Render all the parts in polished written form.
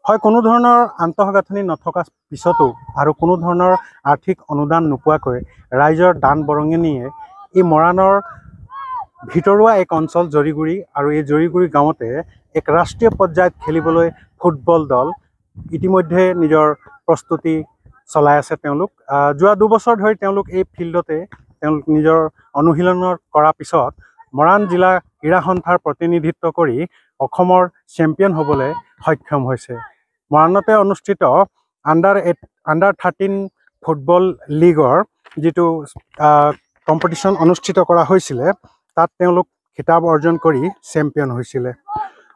হয়, কোনো ধৰণৰ আন্তঃগাঁথনি নথকা পিছতো আৰু কোনো ধৰণৰ আৰ্থিক অনুদান নোপোৱাকৈ ৰাইজৰ দান বৰঙণিয়ে এই মৰাণৰ ভিতৰুৱা এক অঞ্চল জৰিগুৰি আৰু এই জৰিগুৰি গাঁৱতে এক ৰাষ্ট্ৰীয় পৰ্যায়ত খেলিবলৈ ফুটবল দল ইতিমধ্যে নিজৰ প্ৰস্তুতি চলাই আছে। তেওঁলোক যোৱা 2 বছৰ ধৰি তেওঁলোক এই ফিল্ডতে তেওঁলোক নিজৰ অনুশীলন কৰাৰ পিছত মৰাণ জিলা ক্ৰীড়া সন্থাৰ প্ৰতিনিধিত্ব কৰি অসমৰ চেম্পিয়ন হ'বলৈ সক্ষম হৈছে। মৰাণতে অনুষ্ঠিত আণ্ডাৰ 13 ফুটবল লীগৰ যিটো কম্পিটিশ্যন অনুষ্ঠিত কৰা হৈছিলে তাত তেওঁলোক খিতাপ অৰ্জন কৰি চেম্পিয়ন হৈছিলে।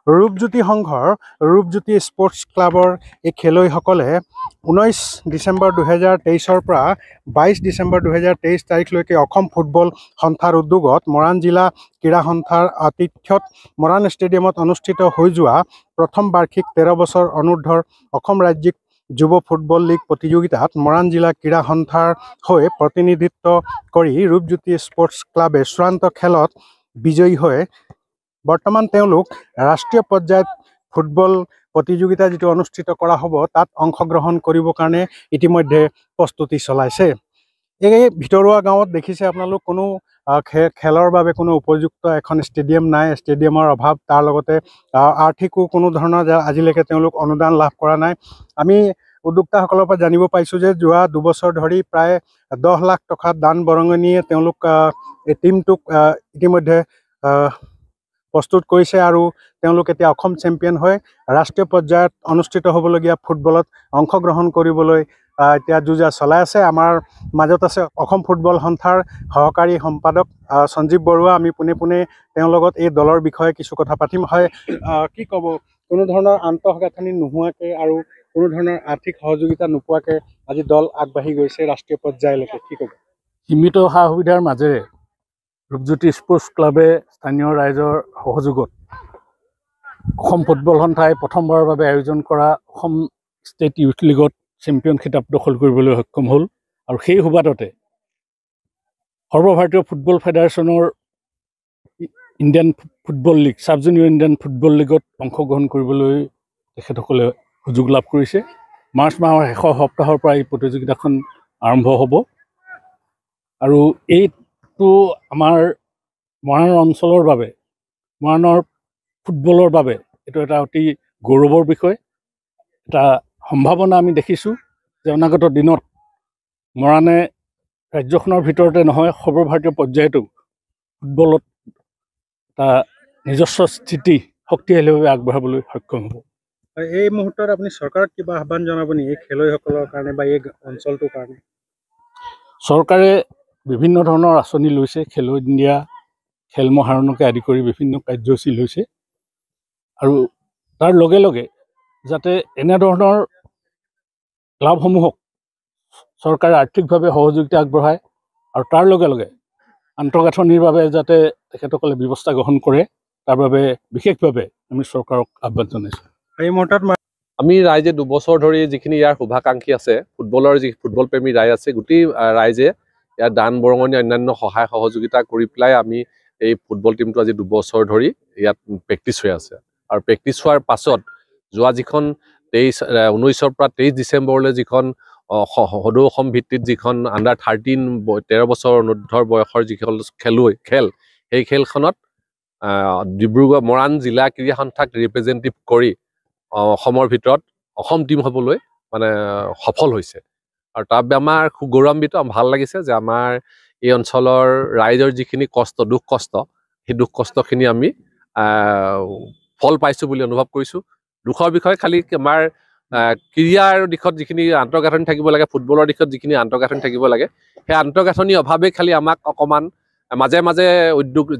ৰূপজ্যোতি সংঘৰ ৰূপজ্যোতি স্পৰ্টছ ক্লাবৰ এই খেলুৱৈসকলে 19 ডিচেম্বৰ 2023 পৰা 22 ডিচেম্বৰ 2023 তাৰিখলৈকে অসম ফুটবল সন্থাৰ উদ্যোগত মৰাণ জিলা ক্ৰীড়া সন্থাৰ আতিথ্যত মৰাণ ষ্টেডিয়ামত অনুষ্ঠিত হৈ যোৱা প্ৰথম বাৰ্ষিক 13 বছৰ অনুৰ্ধৰ অসম ৰাজ্যিক যুৱ ফুটবল লীগ প্ৰতিযোগিতাত মৰাণ জিলা ক্ৰীড়া সন্থাৰ হৈ প্ৰতিনিধিত্ব কৰি ৰূপজ্যোতি স্পৰ্টছ ক্লাবে চূড়ান্ত খেলত বিজয়ী হৈ বৰ্তমান তেওঁলোক ৰাষ্ট্ৰীয় পৰ্যায়ত ফুটবল প্ৰতিযোগিতা যিটো অনুষ্ঠিত কৰা হ'ব তাত অংশগ্ৰহণ কৰিবৰ কাৰণে ইতিমধ্যে প্ৰস্তুতি চলাইছে। এই ভিতৰুৱা গাঁৱত দেখিছে আপোনালোক কোনো খেলৰ বাবে কোনো উপযুক্ত এখন ষ্টেডিয়াম নাই, ষ্টেডিয়ামৰ অভাৱ, তাৰ লগতে আৰ্থিকো কোনো ধৰণৰ আজিলৈকে তেওঁলোক অনুদান লাভ কৰা নাই। আমি উদ্যোক্তাসকলৰ পৰা জানিব পাৰিছোঁ যে যোৱা 2 বছৰ ধৰি প্ৰায় 10 লাখ টকা দান বৰঙণিয়ে তেওঁলোক এই টীমটোক ইতিমধ্যে প্ৰস্তুত কৰিছে আৰু তেওঁলোক এতিয়া অসম চেম্পিয়ন হৈ ৰাষ্ট্ৰীয় পৰ্যায়ত অনুষ্ঠিত হ'বলগীয়া ফুটবলত অংশগ্ৰহণ কৰিবলৈ এতিয়া যুঁজা চলাই আছে। আমাৰ মাজত আছে অসম ফুটবল সন্থাৰ সহকাৰী সম্পাদক সঞ্জীৱ বৰুৱা। আমি পোনে তেওঁৰ লগত এই দলৰ বিষয়ে কিছু কথা পাতিম। হয়, কি ক'ব, কোনো ধৰণৰ আন্তঃগাঁথনি নোহোৱাকৈ আৰু কোনো ধৰণৰ আৰ্থিক সহযোগিতা নোপোৱাকৈ আজি দল আগবাঢ়ি গৈছে ৰাষ্ট্ৰীয় পৰ্যায়লৈকে, কি ক'ব? সীমিত সা সুবিধাৰ মাজেৰে ৰূপজ্যোতি স্পৰ্টছ ক্লাবে স্থানীয় ৰাইজৰ সহযোগত অসম ফুটবল সন্থাই প্ৰথমবাৰৰ বাবে আয়োজন কৰা অসম ষ্টেট ইউথ লীগত চেম্পিয়ন খিতাপ দখল কৰিবলৈ সক্ষম হ'ল। আৰু সেই সুবাদতে সৰ্বভাৰতীয় ফুটবল ফেডাৰেশ্যনৰ Indian football league, sub junior Indian football লীগত অংশগ্ৰহণ কৰিবলৈ তেখেতসকলে সুযোগ লাভ কৰিছে। মাৰ্চ মাহৰ শেষৰ সপ্তাহৰ পৰা এই প্ৰতিযোগিতাখন আৰম্ভ হ'ব আৰু এইটো আমাৰ মৰাণ অঞ্চলৰ বাবে, মৰাণৰ ফুটবলৰ বাবে এইটো এটা অতি গৌৰৱৰ বিষয়। এটা সম্ভাৱনা আমি দেখিছোঁ যে অনাগত দিনত মৰাণে ৰাজ্যখনৰ ভিতৰতে নহয় সৰ্বভাৰতীয় পৰ্যায়তো ফুটবলত এটা নিজস্ব স্থিতি শক্তিশালীভাৱে আগবঢ়াবলৈ সক্ষম হ'ব। এই মুহূৰ্তত আপুনি চৰকাৰক কিবা আহ্বান জনাব নেকি এই খেলুৱৈসকলৰ কাৰণে বা এই অঞ্চলটোৰ কাৰণে? চৰকাৰে বিভিন্ন ধৰণৰ আঁচনি লৈছে, খেলো ইণ্ডিয়া, খেল মহাৰণকে আদি কৰি বিভিন্ন কাৰ্যসূচী লৈছে আৰু তাৰ লগে লগে যাতে এনেধৰণৰ ক্লাবসমূহক চৰকাৰে আৰ্থিকভাৱে সহযোগিতা আগবঢ়ায় আৰু তাৰ লগে লগে আন্তঃগাঁথনিৰ বাবে যাতে তেখেতসকলে ব্যৱস্থা গ্ৰহণ কৰে, তাৰ বাবে বিশেষভাৱে আমি চৰকাৰক আহ্বান জনাইছোঁ। এই মুহূৰ্তত আমি ৰাইজে 2 বছৰ ধৰি যিখিনি ইয়াৰ শুভাকাংক্ষী আছে, ফুটবলৰ যি ফুটবল প্ৰেমী ৰাইজ আছে, গোটেই ৰাইজে ইয়াৰ দান বৰঙণি অন্যান্য সহায় সহযোগিতা কৰি পেলাই আমি এই ফুটবল টিমটো আজি 2 বছৰ ধৰি ইয়াত প্ৰেক্টিছ হৈ আছে। আৰু প্ৰেক্টিছ হোৱাৰ পাছত যোৱা যিখন 19ৰ পৰা 23 ডিচেম্বৰলৈ যিখন সদৌ অসম ভিত্তিত যিখন আণ্ডাৰ 13 13 বছৰ অনুৰ্ধৰ বয়সৰ যিখন খেল, সেই খেলখনত ডিব্ৰুগড় মৰাণ জিলা ক্ৰীড়া সন্থাক ৰিপ্ৰেজেণ্টেটিভ কৰি অসমৰ ভিতৰত অসম টীম হ'বলৈ মানে সফল হৈছে। আৰু তাৰ বাবে আমাৰ খুব গৌৰৱান্বিত, ভাল লাগিছে যে আমাৰ এই অঞ্চলৰ ৰাইজৰ যিখিনি দুখ কষ্ট, সেই দুখ কষ্টখিনি আমি ফল পাইছোঁ বুলি অনুভৱ কৰিছোঁ। দুখৰ বিষয় খালি আমাৰ ক্ৰীড়াৰ দিশত যিখিনি আন্তঃগাঁথনি থাকিব লাগে, ফুটবলৰ দিশত যিখিনি আন্তঃগাঁথনি থাকিব লাগে, সেই আন্তঃগাঁথনি অভাৱে খালি আমাক অকণমান মাজে মাজে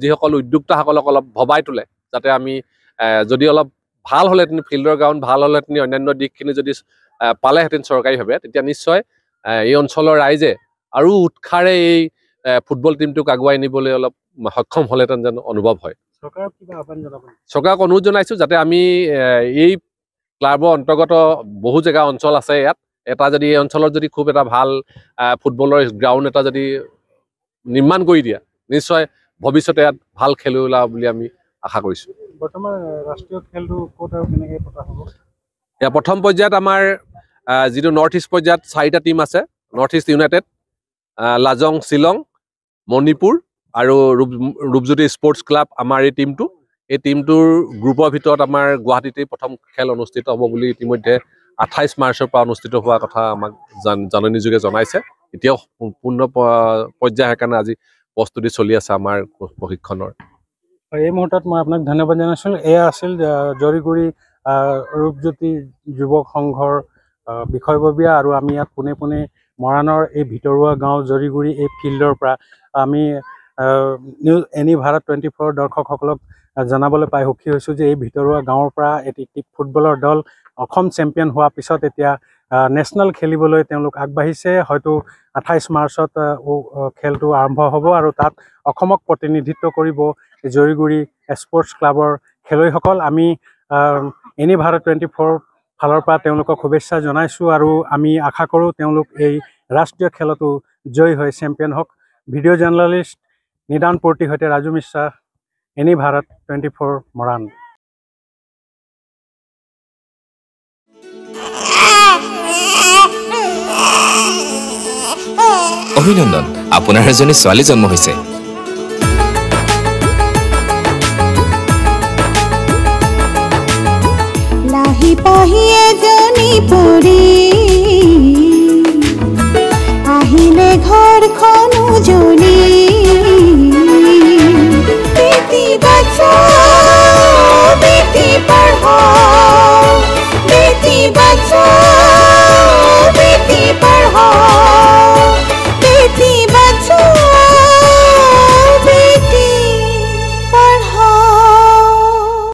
যিসকল উদ্যোক্তাসকলক অলপ ভবাই তোলে, যাতে আমি যদি অলপ ভাল হ'লেহেঁতেন, ফিল্ডৰ গ্ৰাউণ্ড ভাল হ'লেহেঁতেন, অন্যান্য দিশখিনি যদি পালেহেঁতেন চৰকাৰীভাৱে, তেতিয়া নিশ্চয় এই অঞ্চলৰ ৰাইজে আৰু উৎসাহেৰে এই ফুটবল টিমটোক আগুৱাই নিবলৈ অলপ সক্ষম হ'লেহেঁতেন যেন অনুভৱ হয়। চৰকাৰক কিবা আহ্বান জনাব? চৰকাৰক অনুৰোধ জনাইছোঁ যাতে আমি এই ক্লাবৰ অন্তৰ্গত বহু জেগা অঞ্চল আছে ইয়াত, এটা যদি এই অঞ্চলত যদি খুব এটা ভাল ফুটবলৰ গ্ৰাউণ্ড এটা যদি নিৰ্মাণ কৰি দিয়ে, নিশ্চয় ভৱিষ্যতে ইয়াত ভাল খেলুৱৈ ওলাব বুলি আমি আশা কৰিছোঁ। বৰ্তমান ৰাষ্ট্ৰীয় খেলটো ক'ত আৰু কেনেকৈ পতা হ'ব? এয়া প্ৰথম পৰ্যায়ত আমাৰ যিটো নৰ্থ ইষ্ট পৰ্যায়ত 4টা টীম আছে। North east United, Lajong Shillong, Manipur আৰু ৰূপজ্যোতি স্পৰ্টছ ক্লাব আমাৰ এই টিমটো। এই টিমটোৰ গ্ৰুপৰ ভিতৰত আমাৰ গুৱাহাটীতে প্ৰথম খেল অনুষ্ঠিত হ'ব বুলি ইতিমধ্যে 28 মাৰ্চৰ পৰা অনুষ্ঠিত হোৱা কথা আমাক জাননীযোগে জনাইছে। এতিয়াও সম্পূৰ্ণ পৰ্যায় সেইকাৰণে আজি প্ৰস্তুতি চলি আছে আমাৰ প্ৰশিক্ষণৰ। এই মুহূৰ্তত মই আপোনাক ধন্যবাদ জনাইছোঁ। এয়া আছিল জৰিগুৰি ৰূপজ্যোতি যুৱক সংঘৰ বিষয়ববীয়া, আৰু আমি ইয়াত পোনে পোনে মৰাণৰ এই ভিতৰুৱা গাঁও জৰিগুৰি এই ফিল্ডৰ পৰা আমি নিউজ এনি ভাৰত 24 দৰ্শকসকলক জনাবলৈ পাই সুখী হৈছোঁ যে এই ভিতৰুৱা গাঁৱৰ পৰা এটি ফুটবলৰ দল অসম চেম্পিয়ন হোৱাৰ পিছত এতিয়া নেশ্যনেল খেলিবলৈ তেওঁলোক আগবাঢ়িছে। হয়তো 28 মাৰ্চত খেলটো আৰম্ভ হ'ব আৰু তাত অসমক প্ৰতিনিধিত্ব কৰিব জৰিগুৰি স্পৰ্টছ ক্লাবৰ খেলুৱৈসকল। আমি এনি ভাৰত 24 ফালৰ পৰা তেওঁলোকক শুভেচ্ছা জনাইছোঁ আৰু আমি আশা কৰোঁ তেওঁলোক এই ৰাষ্ট্ৰীয় খেলতো জয়ী হৈ চেম্পিয়ন হওক। ভিডিঅ' জাৰ্ণালিষ্ট নিদান পূৰ্তিৰ সৈতে ৰাজু মিশ্ৰা, এনি ভাৰত 24 মৰাণ। অভিনন্দন, আপোনাৰ এজনী ছোৱালী জন্ম হৈছে। লাহি পাহি এজনী পৰি আহিলে ঘৰখন